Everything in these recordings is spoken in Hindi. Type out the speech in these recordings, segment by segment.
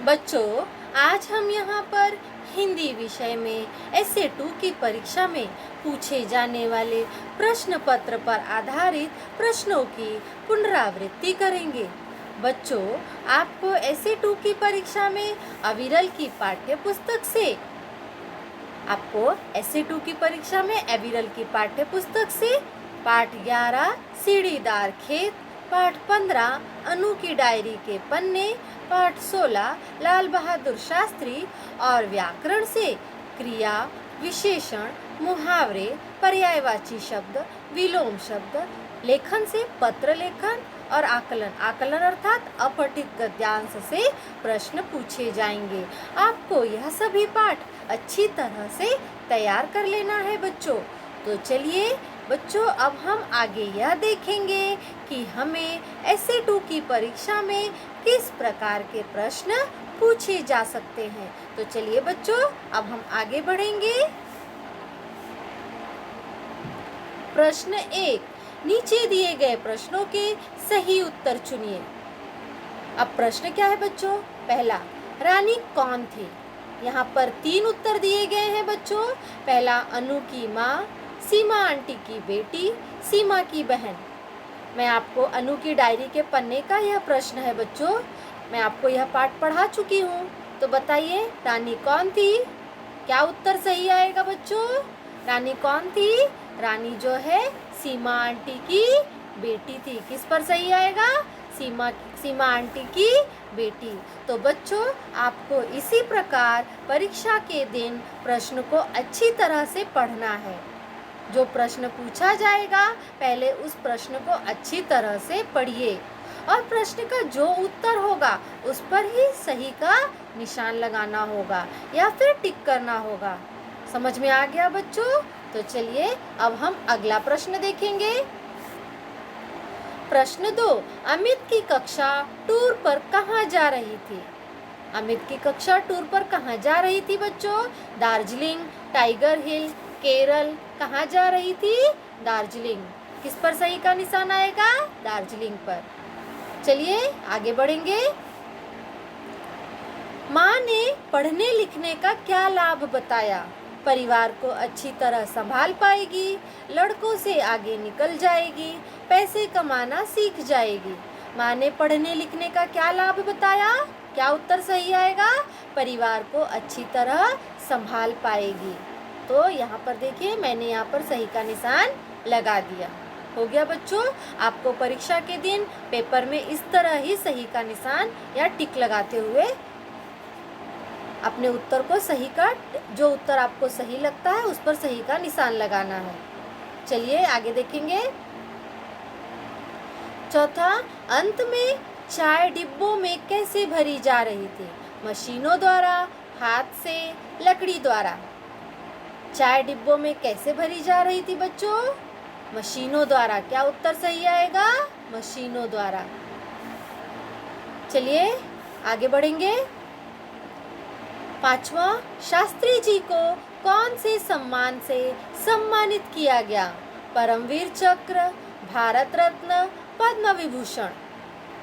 बच्चों, आज हम यहाँ पर हिंदी विषय में SA2 की परीक्षा में पूछे जाने वाले प्रश्न पत्र पर आधारित प्रश्नों की पुनरावृत्ति करेंगे। बच्चों, आपको SA2 की परीक्षा में अविरल की पाठ्य पुस्तक से पाठ 11 सीढ़ीदार खेत, पाठ 15 अनु की डायरी के पन्ने, पाठ 16 लाल बहादुर शास्त्री और व्याकरण से क्रिया, विशेषण, मुहावरे, पर्यायवाची शब्द, विलोम शब्द, लेखन से पत्र लेखन और आकलन अर्थात अपठित गद्यांश से प्रश्न पूछे जाएंगे। आपको यह सभी पाठ अच्छी तरह से तैयार कर लेना है बच्चों। तो चलिए बच्चों, अब हम आगे यह देखेंगे कि हमें SA2 की परीक्षा में किस प्रकार के प्रश्न पूछे जा सकते हैं। तो चलिए बच्चों, अब हम आगे बढ़ेंगे। प्रश्न 1, नीचे दिए गए प्रश्नों के सही उत्तर चुनिए। अब प्रश्न क्या है बच्चों? पहला, रानी कौन थी? यहाँ पर 3 उत्तर दिए गए हैं बच्चों। पहला, अनु की माँ, सीमा आंटी की बेटी, सीमा की बहन। मैं आपको अनु की डायरी के पन्ने का यह प्रश्न है बच्चों। मैं आपको यह पाठ पढ़ा चुकी हूँ। तो बताइए, रानी कौन थी? क्या उत्तर सही आएगा बच्चों? रानी कौन थी? रानी जो है सीमा आंटी की बेटी थी। किस पर सही आएगा? सीमा आंटी की बेटी। तो बच्चों, आपको इसी प्रकार परीक्षा के दिन प्रश्न को अच्छी तरह से पढ़ना है। जो प्रश्न पूछा जाएगा, पहले उस प्रश्न को अच्छी तरह से पढ़िए और प्रश्न का जो उत्तर होगा उस पर ही सही का निशान लगाना होगा या फिर टिक करना होगा। समझ में आ गया बच्चों? तो चलिए अब हम अगला प्रश्न देखेंगे। प्रश्न 2, अमित की कक्षा टूर पर कहाँ जा रही थी? अमित की कक्षा टूर पर कहाँ जा रही थी बच्चों? दार्जिलिंग, टाइगर हिल, केरल। कहाँ जा रही थी? दार्जिलिंग। किस पर सही का निशान आएगा? दार्जिलिंग पर। चलिए आगे बढ़ेंगे। माँ ने पढ़ने लिखने का क्या लाभ बताया? परिवार को अच्छी तरह संभाल पाएगी, लड़कों से आगे निकल जाएगी, पैसे कमाना सीख जाएगी। माँ ने पढ़ने लिखने का क्या लाभ बताया? क्या उत्तर सही आएगा? परिवार को अच्छी तरह संभाल पाएगी। तो यहाँ पर देखिए, मैंने यहाँ पर सही का निशान लगा दिया। हो गया बच्चों। आपको परीक्षा के दिन पेपर में इस तरह ही सही का निशान या टिक लगाते हुए अपने उत्तर को सही का, जो उत्तर आपको सही लगता है उस पर सही का निशान लगाना है। चलिए आगे देखेंगे। चौथा, अंत में चाय डिब्बों में कैसे भरी जा रही थी? मशीनों द्वारा, हाथ से, लकड़ी द्वारा। चाय डिब्बों में कैसे भरी जा रही थी बच्चों? मशीनों द्वारा। क्या उत्तर सही आएगा? मशीनों द्वारा। चलिए आगे बढ़ेंगे। 5वां, शास्त्री जी को कौन से सम्मान से सम्मानित किया गया? परमवीर चक्र, भारत रत्न, पद्म विभूषण।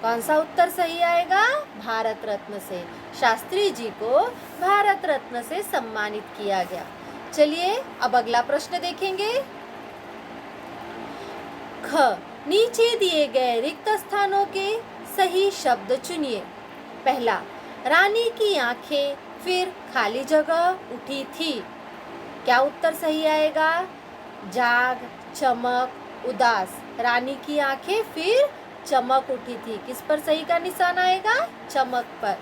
कौन सा उत्तर सही आएगा? भारत रत्न से। शास्त्री जी को भारत रत्न से सम्मानित किया गया। चलिए अब अगला प्रश्न देखेंगे। ख, नीचे दिए गए रिक्त स्थानों के सही शब्द चुनिए। पहला, रानी की आंखें फिर खाली जगह उठी थी। क्या उत्तर सही आएगा? जाग, चमक, उदास। रानी की आंखें फिर चमक उठी थी। किस पर सही का निशान आएगा? चमक पर।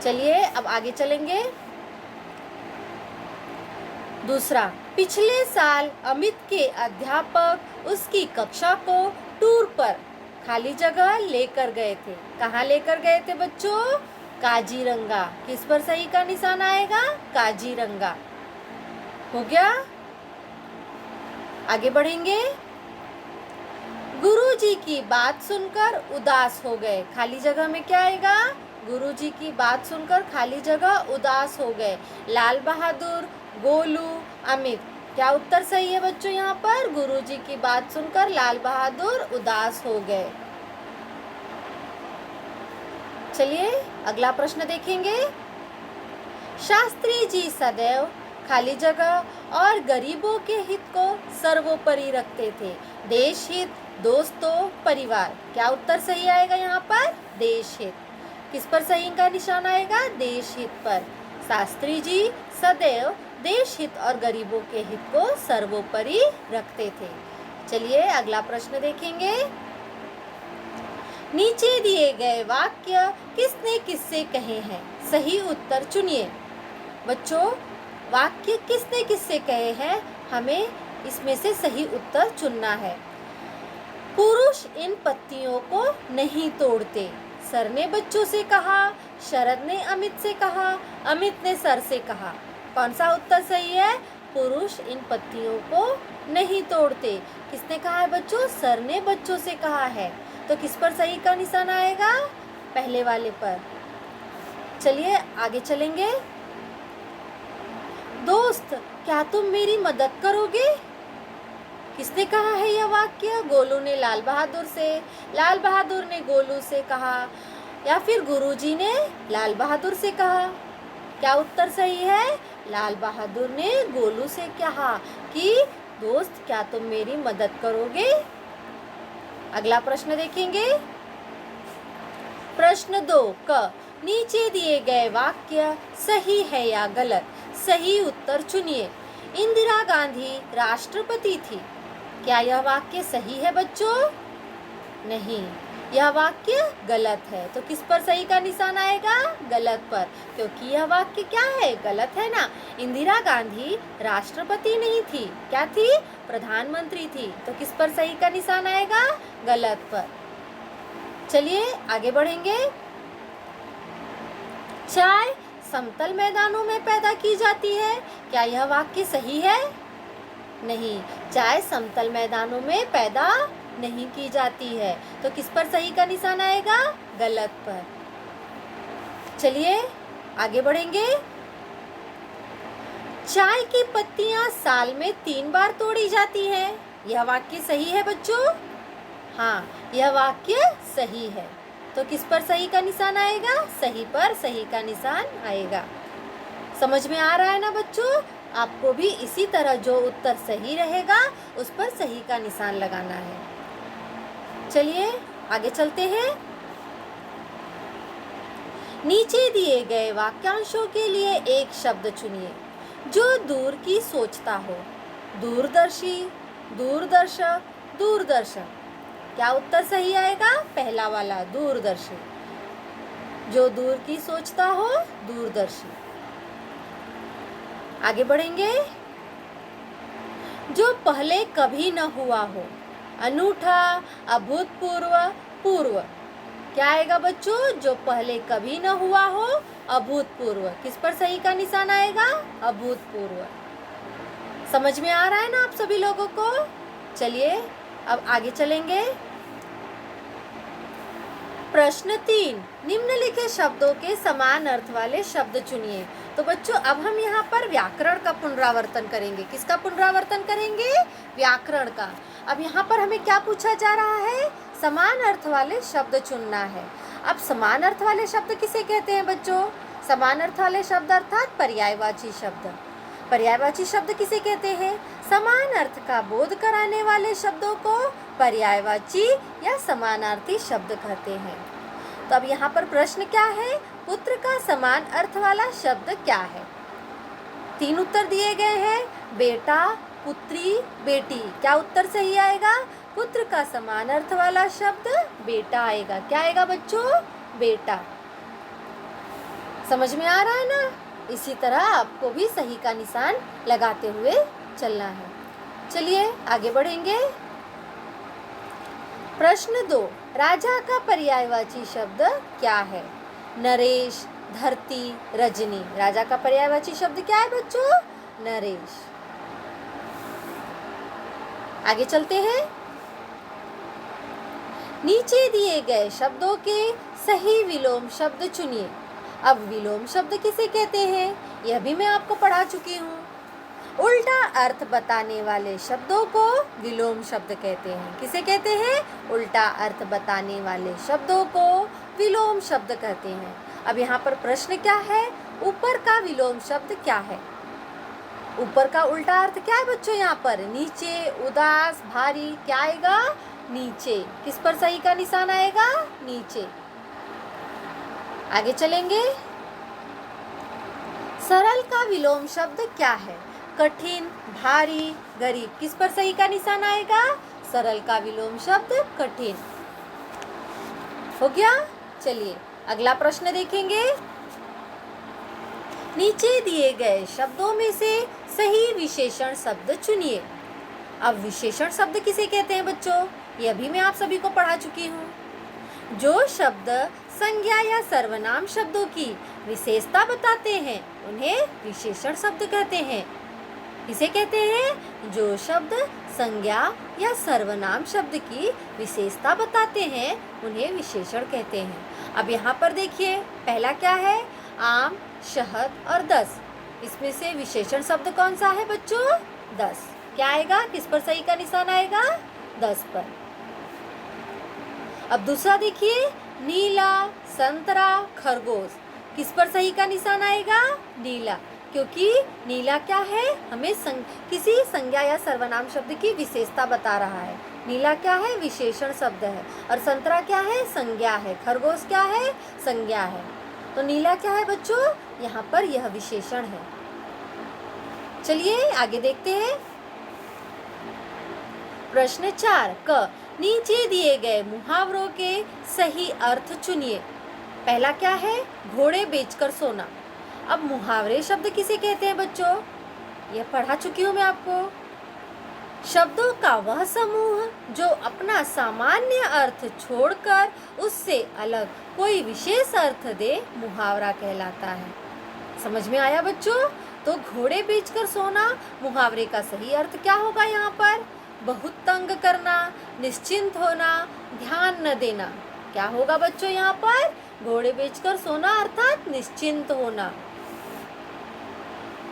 चलिए अब आगे चलेंगे। दूसरा, पिछले साल अमित के अध्यापक उसकी कक्षा को टूर पर खाली जगह लेकर गए थे। कहाँ लेकर गए थे बच्चों? काजीरंगा। किस पर सही का निशान आएगा? काजीरंगा। हो गया। आगे बढ़ेंगे। गुरुजी की बात सुनकर उदास हो गए। खाली जगह में क्या आएगा? गुरुजी की बात सुनकर खाली जगह उदास हो गए। लाल बहादुर, गोलू, अमित। क्या उत्तर सही है बच्चों? यहाँ पर गुरुजी की बात सुनकर लाल बहादुर उदास हो गए। चलिए अगला प्रश्न देखेंगे। शास्त्री जी सदैव खाली जगह और गरीबों के हित को सर्वोपरि रखते थे। देश हित, दोस्तों, परिवार। क्या उत्तर सही आएगा यहाँ पर? देश हित। किस पर सही का निशान आएगा? देश हित पर। शास्त्री जी सदैव देश हित और गरीबों के हित को सर्वोपरि रखते थे। चलिए अगला प्रश्न देखेंगे। नीचे दिए गए वाक्य किसने किससे कहे हैं? सही उत्तर चुनिए। बच्चों, वाक्य किसने किससे कहे हैं, हमें इसमें से सही उत्तर चुनना है। पुरुष इन पत्तियों को नहीं तोड़ते। सर ने बच्चों से कहा, शरद ने अमित से कहा, अमित ने सर से कहा। कौन सा उत्तर सही है? पुरुष इन पत्तियों को नहीं तोड़ते। किसने कहा है बच्चों? सर ने बच्चों से कहा है। तो किस पर सही का निशान आएगा? पहले वाले पर। चलिए आगे चलेंगे। दोस्त, क्या तुम मेरी मदद करोगे? किसने कहा है यह वाक्य? गोलू ने लाल बहादुर से, लाल बहादुर ने गोलू से कहा, या फिर गुरुजी ने लाल बहादुर से कहा? क्या उत्तर सही है? लाल बहादुर ने गोलू से कहा कि दोस्त क्या तुम मेरी मदद करोगे? अगला प्रश्न देखेंगे। प्रश्न 2 क नीचे दिए गए वाक्य सही है या गलत? सही उत्तर चुनिए। इंदिरा गांधी राष्ट्रपति थी। क्या यह वाक्य सही है बच्चों? नहीं, यह वाक्य गलत है। तो किस पर सही का निशान आएगा? गलत पर, क्योंकि यह वाक्य क्या है? गलत है ना। इंदिरा गांधी राष्ट्रपति नहीं थी, क्या थी? प्रधानमंत्री थी। तो किस पर सही का निशान आएगा? गलत पर। चलिए आगे बढ़ेंगे। चाय समतल मैदानों में पैदा की जाती है। क्या यह वाक्य सही है? नहीं, चाय समतल मैदानों में पैदा नहीं की जाती है। तो किस पर सही का निशान आएगा? गलत पर। चलिए आगे बढ़ेंगे। चाय की पत्तियां साल में 3 बार तोड़ी जाती हैं। यह वाक्य सही है बच्चों? हाँ, यह वाक्य सही है। तो किस पर सही का निशान आएगा? सही पर सही का निशान आएगा। समझ में आ रहा है ना बच्चों? आपको भी इसी तरह जो उत्तर सही रहेगा उस पर सही का निशान लगाना है। चलिए आगे चलते हैं। नीचे दिए गए वाक्यांशों के लिए एक शब्द चुनिए जो दूर की सोचता हो। दूरदर्शी, दूरदर्शक, दूरदर्शक। क्या उत्तर सही आएगा? पहला वाला, दूरदर्शी। जो दूर की सोचता हो, दूरदर्शी। आगे बढ़ेंगे। जो पहले कभी न हुआ हो। अनूठा, अभूतपूर्व, पूर्व। क्या आएगा बच्चों? जो पहले कभी न हुआ हो, अभूतपूर्व। किस पर सही का निशान आएगा? अभूतपूर्व। समझ में आ रहा है ना आप सभी लोगों को? चलिए अब आगे चलेंगे। प्रश्न 3 निम्नलिखित शब्दों के समान अर्थ वाले शब्द चुनिए। तो बच्चों अब हम यहाँ पर व्याकरण का पुनरावर्तन करेंगे। किसका पुनरावर्तन करेंगे? व्याकरण का। अब यहाँ पर हमें क्या पूछा जा रहा है? समान अर्थ वाले शब्द चुनना है। अब समान अर्थ वाले शब्द किसे कहते हैं बच्चों? समान अर्थ वाले शब्द अर्थात पर्यायवाची शब्द। पर्यायवाची शब्द किसे कहते हैं? समान अर्थ का बोध कराने वाले शब्दों को पर्यायवाची या समानार्थी शब्द कहते हैं। तो अब यहाँ पर प्रश्न क्या है? पुत्र का समान अर्थ वाला शब्द क्या है? 3 उत्तर दिए गए हैं, बेटा, पुत्री, बेटी। क्या उत्तर सही आएगा? पुत्र का समान अर्थ वाला शब्द बेटा आएगा। क्या आएगा बच्चों? बेटा। समझ में आ रहा है ना? इसी तरह आपको भी सही का निशान लगाते हुए चलना है। चलिए आगे बढ़ेंगे। प्रश्न 2 राजा का पर्यायवाची शब्द क्या है? नरेश, धरती, रजनी। राजा का पर्यायवाची शब्द क्या है बच्चों? नरेश। आगे चलते हैं। नीचे दिए गए शब्दों के सही विलोम शब्द चुनिए। अब विलोम शब्द किसे कहते हैं? यह भी मैं आपको पढ़ा चुकी हूँ। उल्टा अर्थ बताने वाले शब्दों को विलोम शब्द कहते हैं। किसे कहते हैं? उल्टा अर्थ बताने वाले शब्दों को विलोम शब्द कहते हैं। अब यहाँ पर प्रश्न क्या है? ऊपर का विलोम शब्द क्या है? ऊपर का उल्टा अर्थ क्या है बच्चों? यहाँ पर नीचे, उदास, भारी, क्या आएगा? नीचे। किस पर सही का निशान आएगा? नीचे। आगे चलेंगे। सरल का विलोम शब्द क्या है? कठिन, भारी, गरीब। किस पर सही का निशान आएगा? सरल का विलोम शब्द कठिन। हो गया? चलिए अगला प्रश्न देखेंगे। नीचे दिए गए शब्दों में से सही विशेषण शब्द चुनिए। अब विशेषण शब्द किसे कहते हैं बच्चों? यह भी मैं आप सभी को पढ़ा चुकी हूँ। जो शब्द संज्ञा या सर्वनाम शब्दों की विशेषता बताते हैं उन्हें विशेषण शब्द कहते हैं। किसे कहते हैं? जो शब्द संज्ञा या सर्वनाम शब्द की विशेषता बताते हैं उन्हें विशेषण कहते हैं। अब यहाँ पर देखिए, पहला क्या है? आम, शहद और 10। इसमें से विशेषण शब्द कौन सा है बच्चों? 10। क्या आएगा? किस पर सही का निशान आएगा? 10 पर। अब दूसरा देखिए, नीला, संतरा, खरगोश। किस पर सही का निशान आएगा? नीला, क्योंकि नीला क्या है? हमें किसी संज्ञा या सर्वनाम शब्द की विशेषता बता रहा है। नीला क्या है? विशेषण शब्द है। और संतरा क्या है? संज्ञा है। खरगोश क्या है? संज्ञा है। तो नीला क्या है बच्चों? यहाँ पर यह विशेषण है। चलिए आगे देखते हैं। प्रश्न 4 क नीचे दिए गए मुहावरों के सही अर्थ चुनिए। पहला क्या है? घोड़े बेचकर सोना। अब मुहावरे शब्द किसे कहते हैं बच्चों? यह पढ़ा चुकी हूँ मैं आपको। शब्दों का वह समूह जो अपना सामान्य अर्थ छोड़कर उससे अलग कोई विशेष अर्थ दे मुहावरा कहलाता है। समझ में आया बच्चों? तो घोड़े बेचकर सोना मुहावरे का सही अर्थ क्या होगा? यहाँ पर बहुत तंग करना, निश्चिंत होना, ध्यान न देना। क्या होगा बच्चों यहाँ पर? घोड़े बेचकर सोना अर्थात निश्चिंत होना।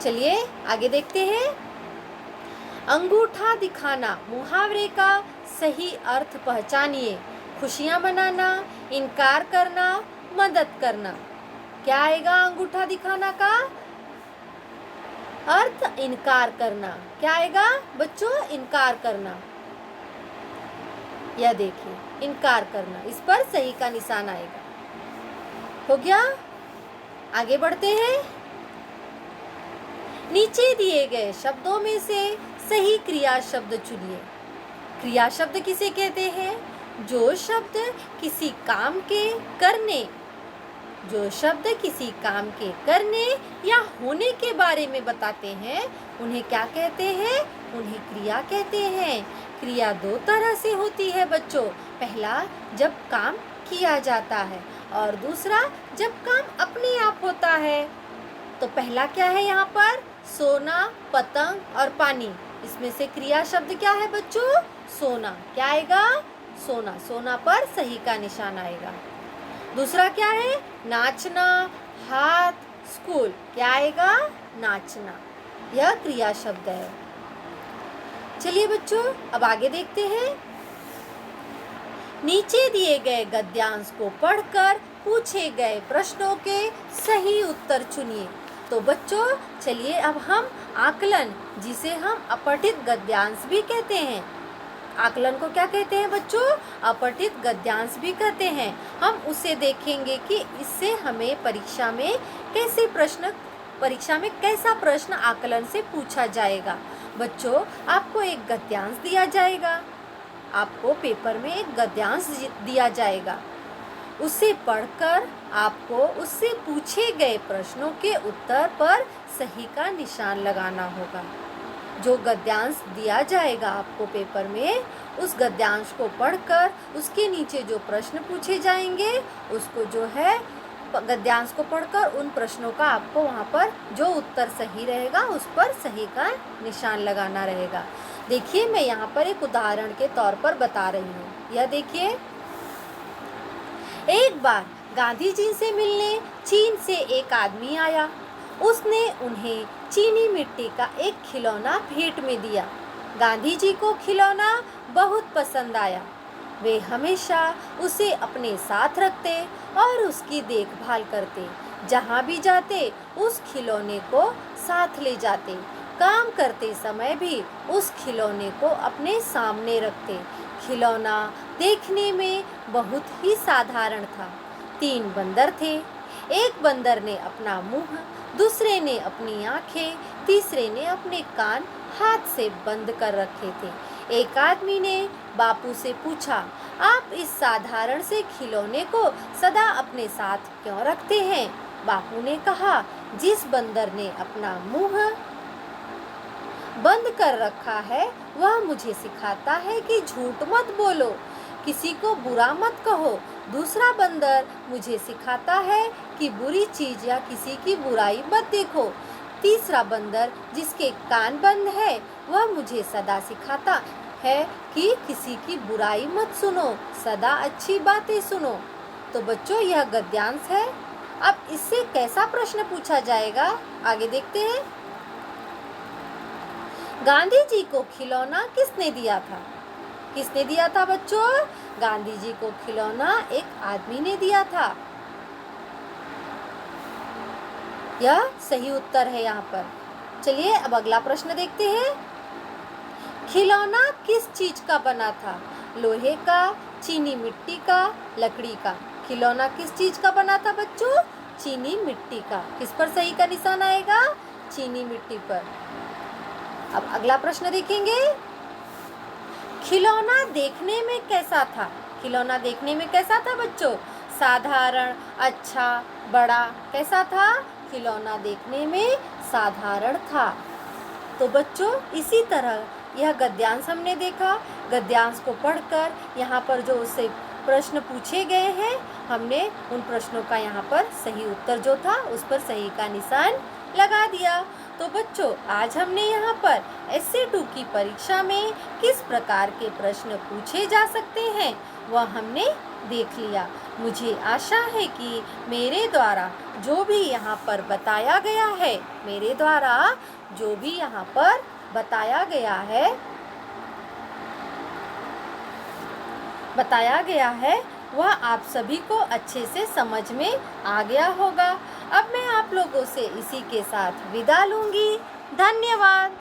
चलिए आगे देखते हैं। अंगूठा दिखाना मुहावरे का सही अर्थ पहचानिए। खुशियां मनाना, इनकार करना, मदद करना। क्या आएगा अंगूठा दिखाना का अर्थ? इनकार करना। क्या आएगा बच्चों? इनकार करना। यह देखिए, इनकार करना, इस पर सही का निशान आएगा। हो गया? आगे बढ़ते हैं। नीचे दिए गए शब्दों में से सही क्रिया शब्द चुनिए। क्रिया शब्द किसे कहते हैं? जो शब्द किसी काम के करने या होने के बारे में बताते हैं उन्हें क्या कहते हैं? उन्हें क्रिया कहते हैं। क्रिया 2 तरह से होती है बच्चों। पहला, जब काम किया जाता है, और दूसरा जब काम अपने आप होता है। तो पहला क्या है यहाँ पर? सोना, पतंग और पानी। इसमें से क्रिया शब्द क्या है बच्चों? सोना। क्या आएगा? सोना। सोना पर सही का निशान आएगा। दूसरा क्या है? नाचना, हाथ, स्कूल। क्या आएगा? नाचना। यह क्रिया शब्द है। चलिए बच्चों अब आगे देखते हैं। नीचे दिए गए गद्यांश को पढ़कर पूछे गए प्रश्नों के सही उत्तर चुनिए। तो बच्चों चलिए अब हम आकलन, जिसे हम अपठित गद्यांश भी कहते हैं, आकलन को क्या कहते हैं बच्चों? अपठित गद्यांश भी कहते हैं। हम उसे देखेंगे कि इससे हमें परीक्षा में कैसा प्रश्न आकलन से पूछा जाएगा। बच्चों आपको एक गद्यांश दिया जाएगा, आपको पेपर में एक गद्यांश दिया जाएगा। उसे पढ़कर आपको उससे पूछे गए प्रश्नों के उत्तर पर सही का निशान लगाना होगा। जो गद्यांश दिया जाएगा आपको पेपर में, उस गद्यांश को पढ़कर उसके नीचे जो प्रश्न पूछे जाएंगे उसको जो है गद्यांश को पढ़कर उन प्रश्नों का आपको वहाँ पर जो उत्तर सही रहेगा उस पर सही का निशान लगाना रहेगा। देखिए मैं यहाँ पर एक उदाहरण के तौर पर बता रही हूँ। यह देखिए, एक बार गांधी जी से मिलने चीन से एक आदमी आया। उसने उन्हें चीनी मिट्टी का एक खिलौना भेंट में दिया। गांधी जी को खिलौना बहुत पसंद आया। वे हमेशा उसे अपने साथ रखते और उसकी देखभाल करते। जहाँ भी जाते उस खिलौने को साथ ले जाते। काम करते समय भी उस खिलौने को अपने सामने रखते। खिलौना देखने में बहुत ही साधारण था। 3 बंदर थे। एक बंदर ने अपना मुंह, दूसरे ने अपनी आंखें, तीसरे ने अपने कान हाथ से बंद कर रखे थे। एक आदमी ने बापू से पूछा, आप इस साधारण से खिलौने को सदा अपने साथ क्यों रखते हैं? बापू ने कहा, जिस बंदर ने अपना मुंह बंद कर रखा है वह मुझे सिखाता है कि झूठ मत बोलो, किसी को बुरा मत कहो। दूसरा बंदर मुझे सिखाता है कि बुरी चीज या किसी की बुराई मत देखो। तीसरा बंदर जिसके कान बंद है वह मुझे सदा सिखाता है कि किसी की बुराई मत सुनो, सदा अच्छी बातें सुनो। तो बच्चों, यह गद्यांश है। अब इससे कैसा प्रश्न पूछा जाएगा, आगे देखते हैं। गांधी जी को खिलौना किसने दिया था? किसने दिया था बच्चों? गांधी जी को खिलौना एक आदमी ने दिया था। यह सही उत्तर है यहाँ पर। चलिए अब अगला प्रश्न देखते हैं। खिलौना किस चीज का बना था? लोहे का, चीनी मिट्टी का, लकड़ी का? खिलौना किस चीज का बना था बच्चों? चीनी मिट्टी का। किस पर सही का निशान आएगा? चीनी मिट्टी पर। अब अगला प्रश्न देखेंगे। खिलौना देखने में कैसा था? खिलौना देखने में कैसा था बच्चों? साधारण, अच्छा, बड़ा? कैसा था? खिलौना देखने में साधारण था। तो बच्चों, इसी तरह यह गद्यांश हमने देखा। गद्यांश को पढ़कर यहाँ पर जो उससे प्रश्न पूछे गए हैं, हमने उन प्रश्नों का यहाँ पर सही उत्तर जो था उस पर सही का निशान लगा दिया। तो बच्चों, आज हमने यहाँ पर एसए 2 की परीक्षा में किस प्रकार के प्रश्न पूछे जा सकते हैं वह हमने देख लिया। मुझे आशा है कि मेरे द्वारा जो भी यहाँ पर बताया गया है, वह आप सभी को अच्छे से समझ में आ गया होगा। अब मैं आप लोगों से इसी के साथ विदा लूँगी। धन्यवाद।